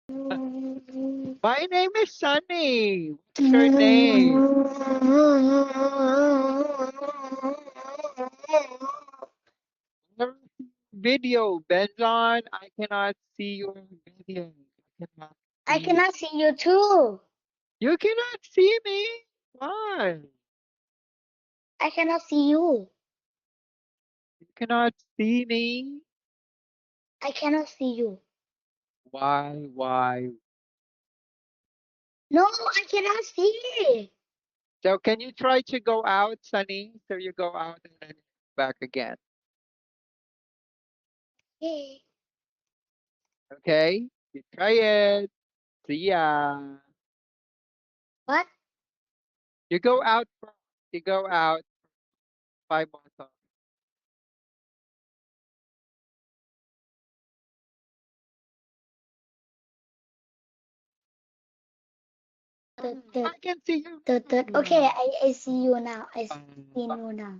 My name is Sunny. What's your name? Video, Benjon. I cannot see your video. I cannot see you too. You cannot see me. Why? I cannot see you. You cannot see me. I cannot see you. Why? Why? No, I cannot see. So can you try to go out, Sunny? So you go out and then back again. Okay. Okay? You try it. See ya. What? You go out first. You go out 5 more times. I can see you. Okay, I see you now. I see you now.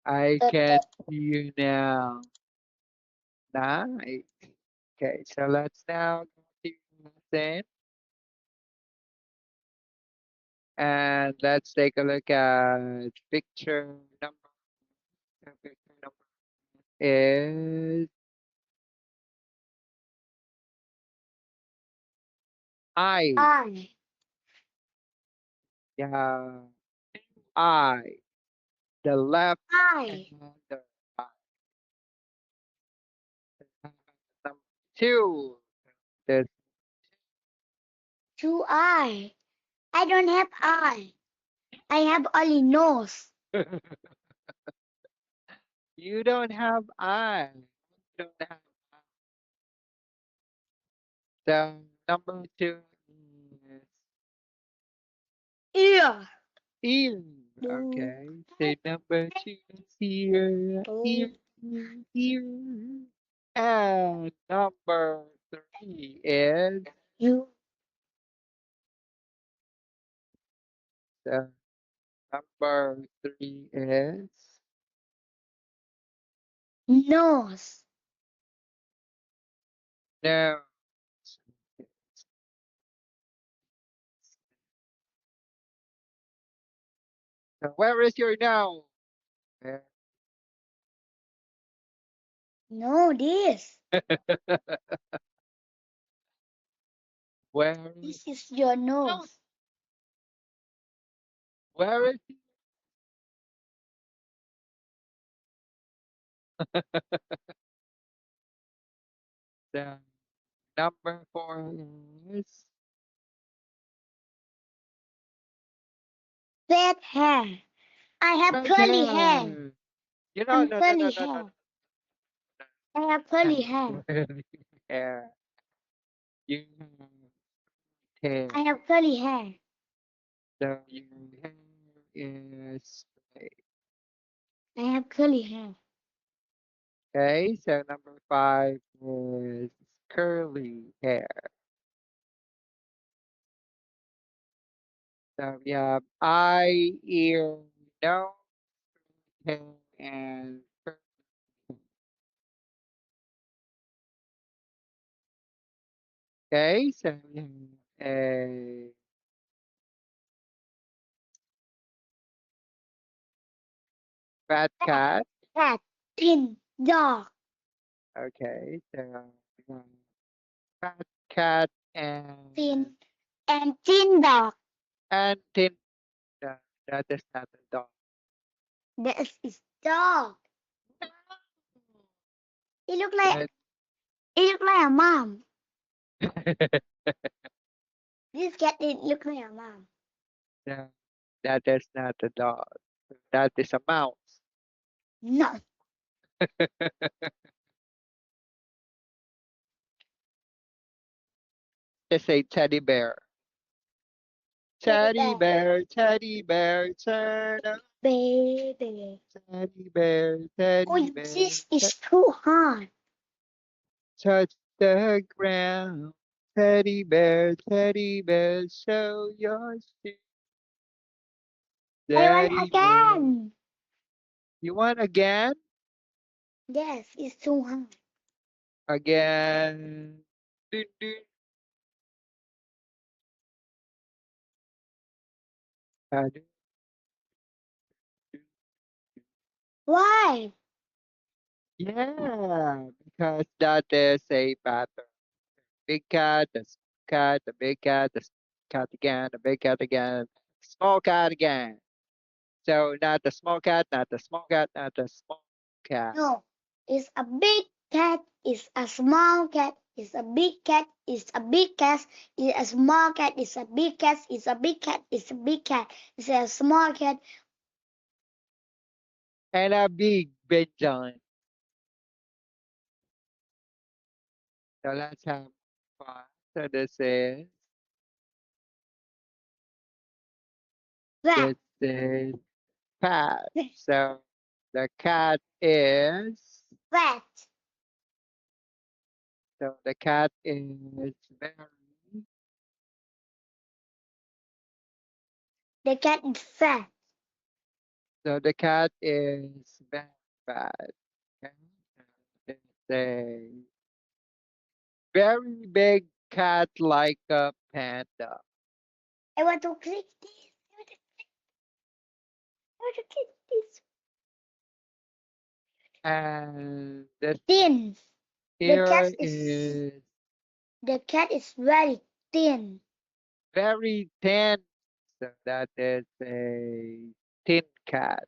I can see you now. Nice. Okay, so let's now go to lesson. And let's take a look at picture number. Picture number is I. I. Yeah. I. The left I. and the right. Number 2. The Two I. I don't have eye. I have only nose. You don't have eye. You don't have eye. So number 2 is Ear. ear. Okay. So number 2 is ear. Ear. Ear. And number 3 is You. number 3 is Nose. no. So where is your nose? No, this. Where This is your nose. where is the number 4 is Red hair. I have red curly hair. You know, I'm no, no, curly no, no, hair. no, I have curly hair. curly hair. You have hair. I have curly hair. So your hair is straight. I have curly hair. Okay, so number 5 is curly hair. So we have eye, ear, nose, hair, and curly hair. Okay, so we have a fat cat. Cat. Thin. Dog. Okay, so we have fat cat and Thin. And thin dog. thin. No, that is not a dog. This is dog. It look like a mom. This cat it look like a mom. No, that is not a dog. That is a mouse. No. It's a teddy bear. Teddy bear, teddy bear, turn up. Baby. Teddy bear, teddy Oh, bear. this is too hard. Touch the ground. Teddy bear, show your shoes. I want Teddy bear. again. You want again? Yes, it's too hard. Again. Dun, dun. Uh, Why? yeah, because that is a pattern. Big cat, the small cat, the big cat, the small cat again, the big cat again, small cat again. So not the small cat, not the small cat, not the small cat. No. It's a big cat. It's a small cat. It's a big cat. It's a big cat. It's a small cat. It's a big cat. It's a big cat. It's a big cat. It's a small cat. And a big Benjamin. So let's have fun. So Rat. this is cat. So the cat is Rat. so the cat is very The cat is fat. so the cat is very bad. Okay. It's a very big cat like a panda. I want to click this. I want to click this. And this Thin. here is The cat is very thin. very thin. So that is a thin cat.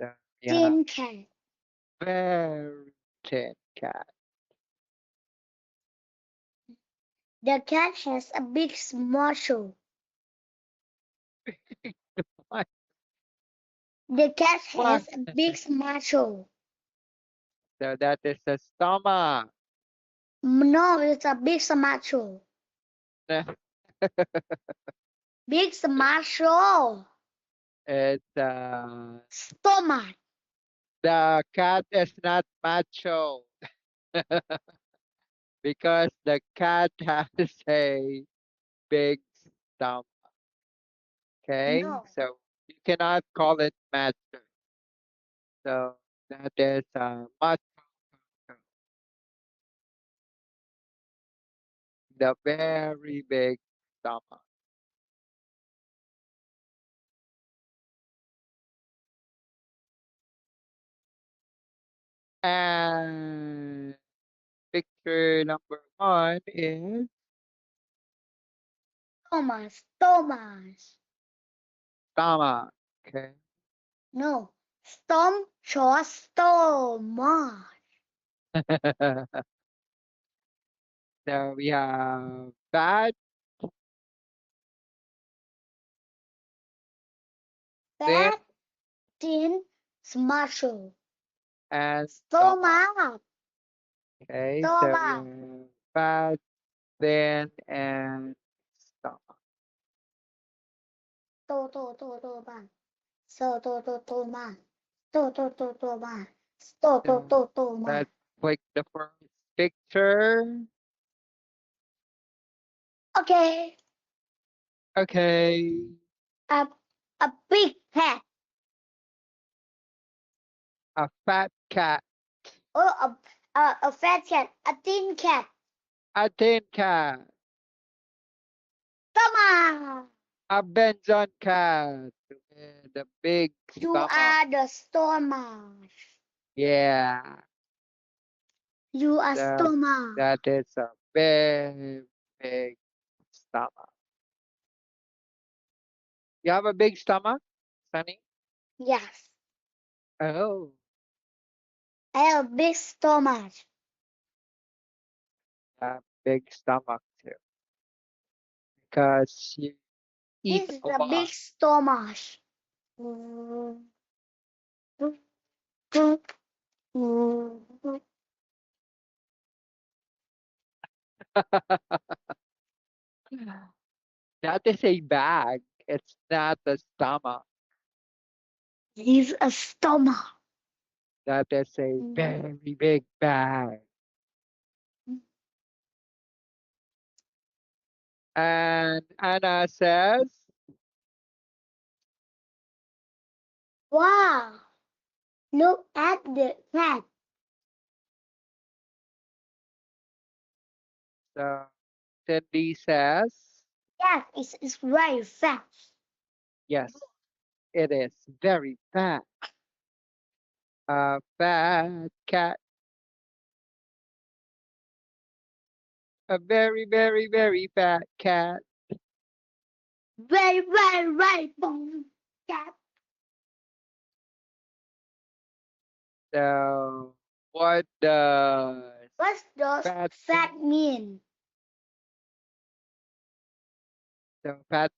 So yeah, Thin cat. very thin cat. The cat has a big muzzle. What? The cat What? has a big muzzle. So that is a stomach. No, it's a big muzzle. Big muzzle. It's Stomach. the cat is not macho because the cat has a big stomach. Okay, No. so you cannot call it macho. So that is macho, the very big stomach. And picture number 1 is Thomas. Thomas. stomach. Okay. No. Storm short stomach. So we have fat, thin, Fat. Thin. Muzzle. and stomach. Stomach. Okay, so we Stomach. have fat, thin, and stomach. Ban. Ban. Ban. So Ban. let's click the first picture. Okay. Okay, A a big cat. a fat cat, Oh, a fat cat. A thin cat. a thin cat, Stomach. a Benson cat with a big You stomach. are the stomach. Yeah, You are so stomach. that is a big, big stomach. You have a big stomach, Sunny? Yes. Oh, I have a big stomach. a big stomach too, because you eat This is a a big lot. stomach. That is a bag. It's not a stomach. This is a stomach. That is a very big bag. And Anna says, Wow. Look at the cat. so Cindy says, Cat is very fat. Yes, it is very fat. A fat cat. A very, very, very fat cat. Very bone cat. So, what does What does fat fat mean? so fat?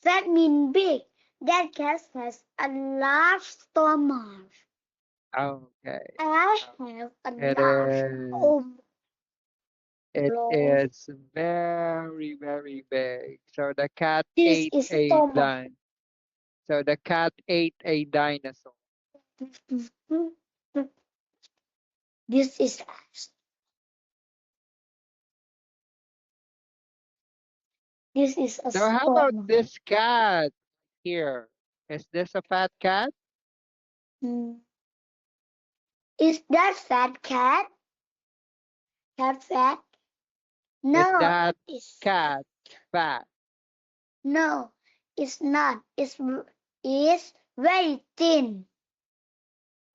Fat mean big. That cat has a large stomach. Okay. I have a It large is. It Long. is very, very big. So the cat This ate is a stomach. dinosaur. So the cat ate a dinosaur. This is a So how about stomach. this cat here? Is this a fat cat? Is that fat cat? Cat fat? Is No, that it's cat fat? no, it's not. It's very thin.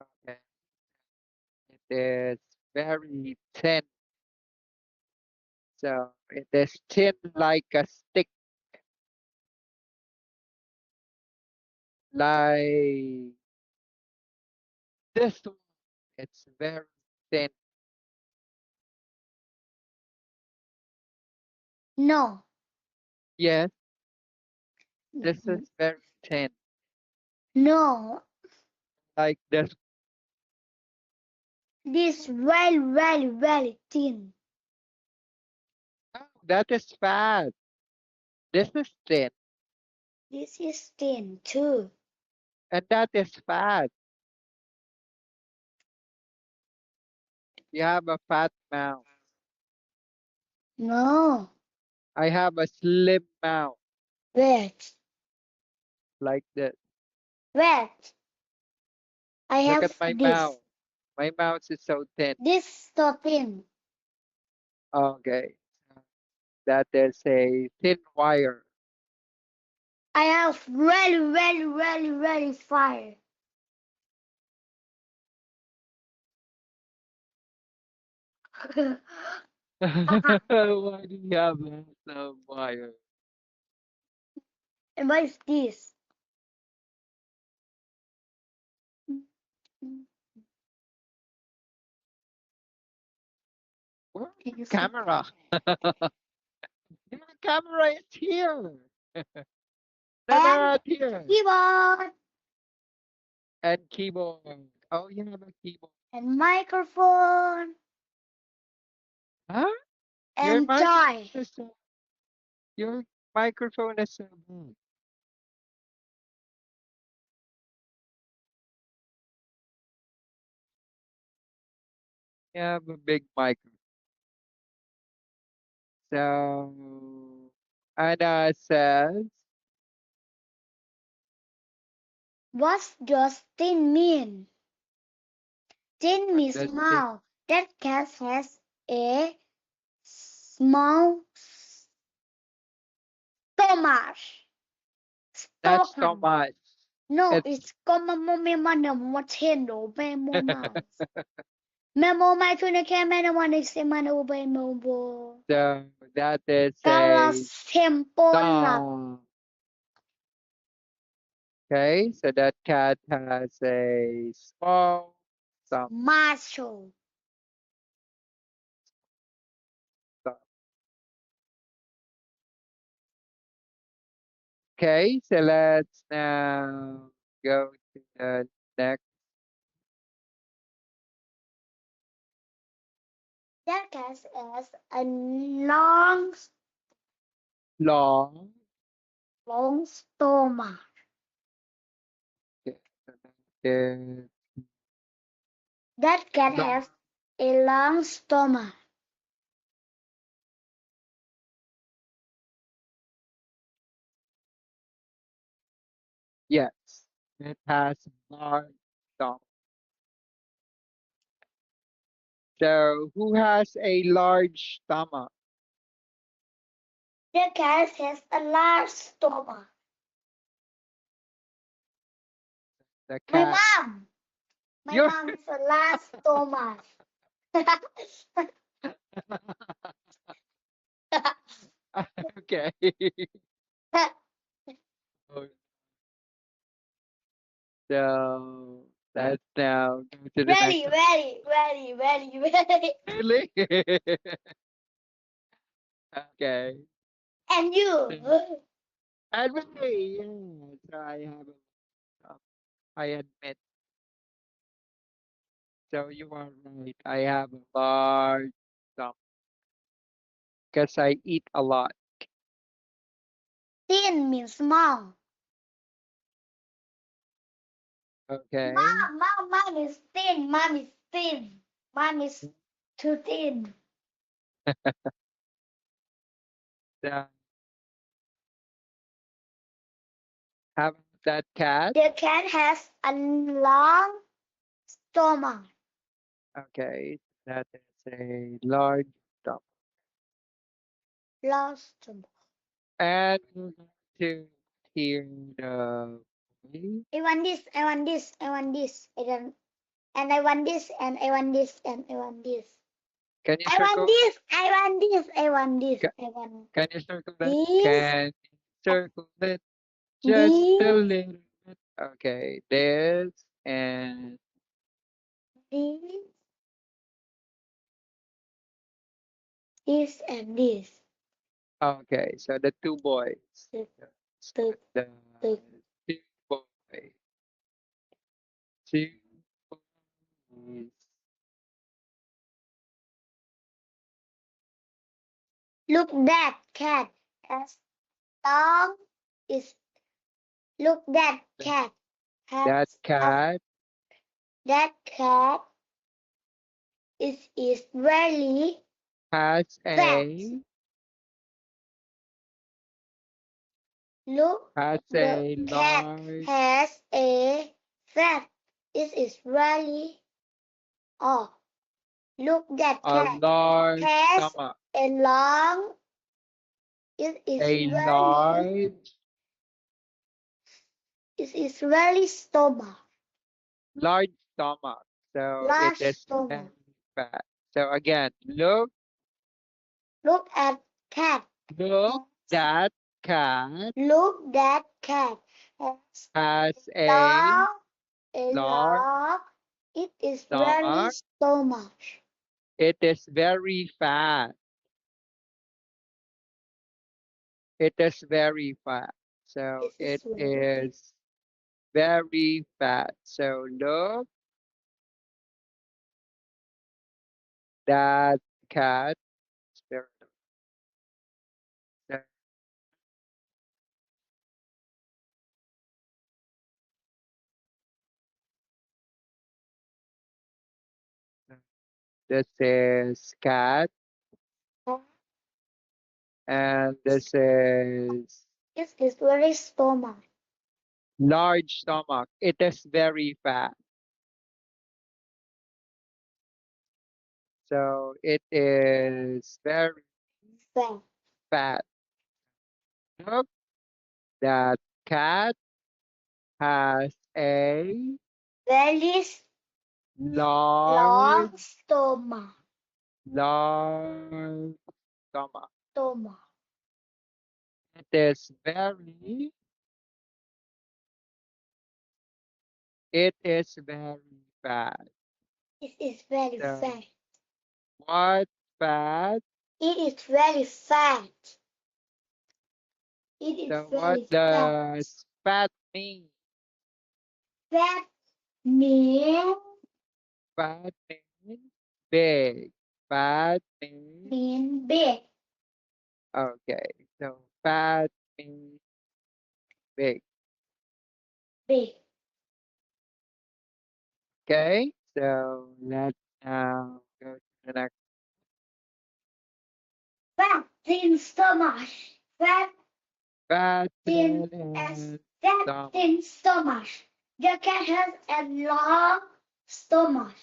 Okay. It is very thin. So it is thin like a stick. Like this one. It's very thin. No. Yes, this is very thin. No. Like this. This very thin. Oh, that is fat. This is thin. This is thin too. And that is fat. You have a fat mouth. No. I have a slim mouth. Wait. Like this. Wait. I Look have at my this. mouth. My mouth is so thin. This so thin. Okay. That is a thin wire. I have very fire. Why do you have lots of wire? And what is this? Where's Can the you see? camera? Your camera is here. No, not here. Keyboard And keyboard. Oh, you have a keyboard. and microphone Huh? and toy. Your microphone is so big. You have a big microphone. So Anna says, What does thin mean? Thin what means does it small. That cat has a small stomach. That's so Stomach. much. No, It's it's como memo tendo memo mouse. Memo mai tu na ke memo one se mano be mobo. so that is Kala a sempola. dog. Okay, so that cat has a small thumb. Macho. Okay, so let's now go to the next. That cat has a long Long. stomach. Okay, so that is That cat long. has a long stomach. Yes, it has large stomach. So who has a large stomach? The cat has a large stomach. The My cat. mom. My Your- mom has a large stomach. Okay. So let's now go to the Very, next. very, very, very, very. Really? Okay. And you? And really, yes, I admit. So you are right. I have a large stomach because I eat a lot. Thin means small. Okay. Mom is thin. Mom is thin. Mom is too thin. So, how about that cat? The cat has a long stomach. Okay. That is a large stomach. Long stomach. And we're going to hear the voice. I want this. I want this. I want this. And I want this. And I want this. And I want this. Can you I want circle? this. I want this. I want this. I want Can you circle that? this. Can you circle it just a This. little bit? Okay. This and This. This and this. okay. So the two boys. The- So the the- two boys. Two boys. Look, that cat has long. Is look, that cat has That cat that cat is very has fat. a Look, has the a cat large has a fat. It is really. Oh, look, that cat large has stomach. a long. It is A really. large It is really stomach. large stomach. So Large it is stomach. very fat. So again, look Look at cat. that cat Look, that cat has has a long. A large long. It is stomach. really stomach. It is very fat. It is very fat. So This it is very is very fat. So look that cat. is very fat. This is cat and this is It is very stomach. large stomach. It is very fat. So it is very Fat. fat. Look, that cat has a Very large, long stomach. large stomach. Stomach. It is very, it is very fat. It is very So fat. what fat? It is very fat. It is So very what fat. does fat mean? Fat means Fat means big. Fat means big. okay. So fat means big. Big. Okay. So let's now go to the next. Fat thin stomach. Fat Fat thin and fat stomach. thin stomach. The cat has a long stomach.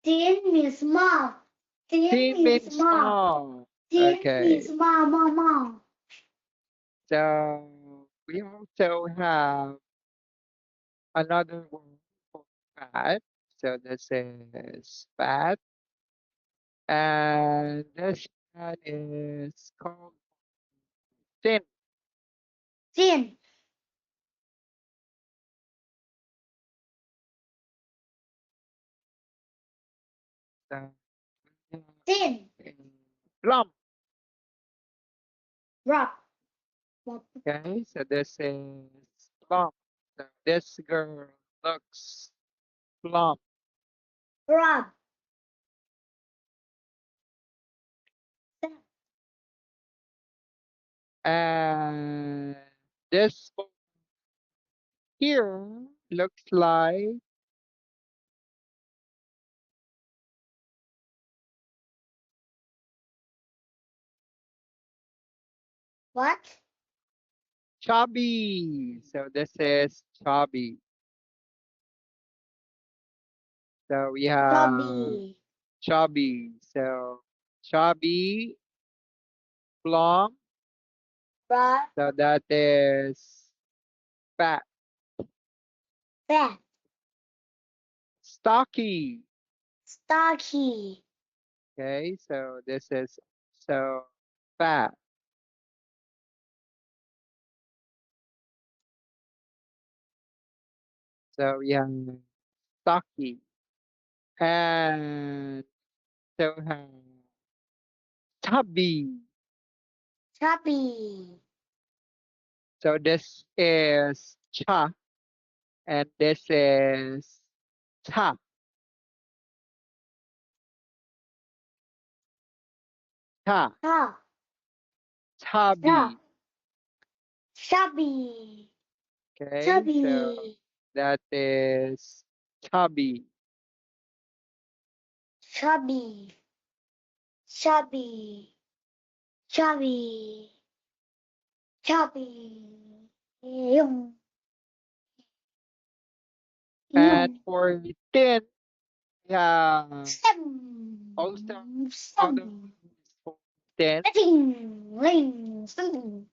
Thin means small. Thin Thin means means small. small. Thin Okay. means small. So we also have another word for fat. So this is fat. And this one is called thin. Thin. So Thin. plump. Rough. Okay, so this is plump. So this girl looks plump. Rough. And this boy here looks like What? chubby. So this is chubby. So we have Chubby. chubby. So chubby, plump. Rough. So that is fat. Fat. Stocky. Stocky. Okay, so this is so fat. So we have stocky. And so have chubby. Chubby. So this is cha and this is cha. Cha. Cha. Chubby. Chubby. Okay, so Chubby. that is chubby. Chubby. Chubby. Chubby. Chubby. Yung. And Yung. for thin, yeah, Stem. also other Stem. words for thin. Ling. Ling. Stem.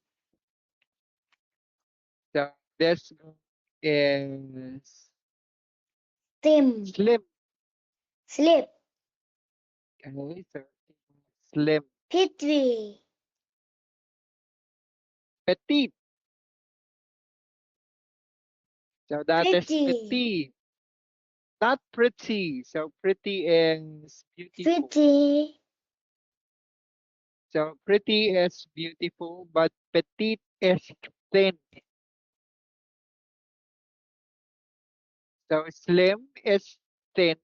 So this one is Stem. slim. Slip. Okay, so slim. Petri. Petite. So that is Pretty. petite. Not pretty. So pretty is beautiful. Pretty. So pretty is beautiful, but petite is thin. So slim is thin.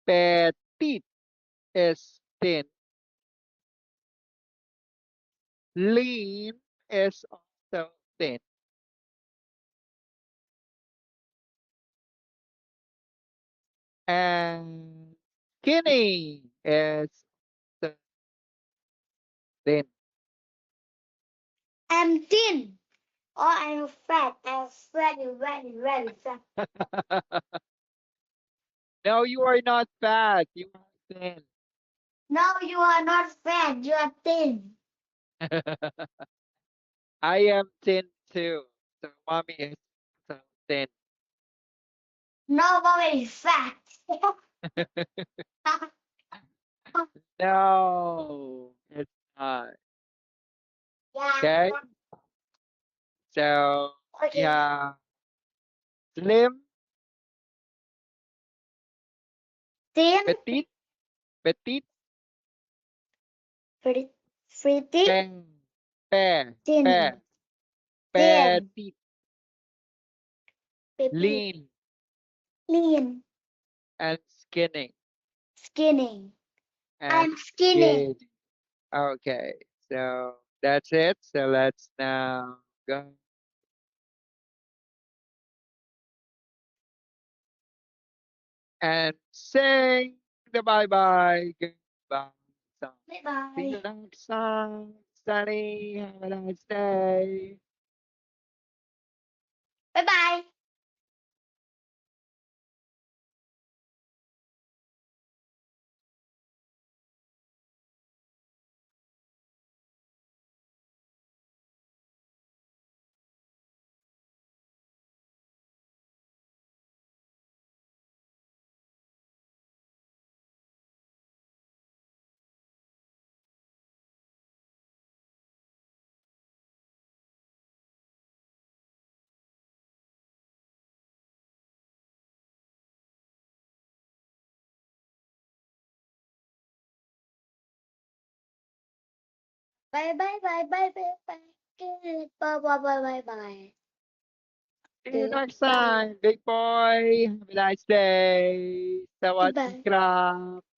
Petite is thin. Lean is also thin. And skinny is also thin. I'm thin. Or I'm fat. I'm very fat. No, you are not fat. You are thin. No, you are not fat. You are thin. I am thin too. So mommy is so thin. No, mommy is fat. No, it's not. Yeah. Okay. So Okay. yeah, slim, Thin. petite, petite, Pretty. pen, pe, Thin. pe, Thin. petite, Petite. lean, Lean. and skinny. Skinny. And I'm skinny. skinny. Okay, so that's it. So let's now go and sing the bye-bye goodbye song. See you Bye-bye. next time. Sunny, have a nice day. Bye-bye. Bye bye bye bye bye bye. Good. Bye bye bye bye bye. See you next Goodbye. time, big boy. Have a nice day. สวัสดี Goodbye. ครับ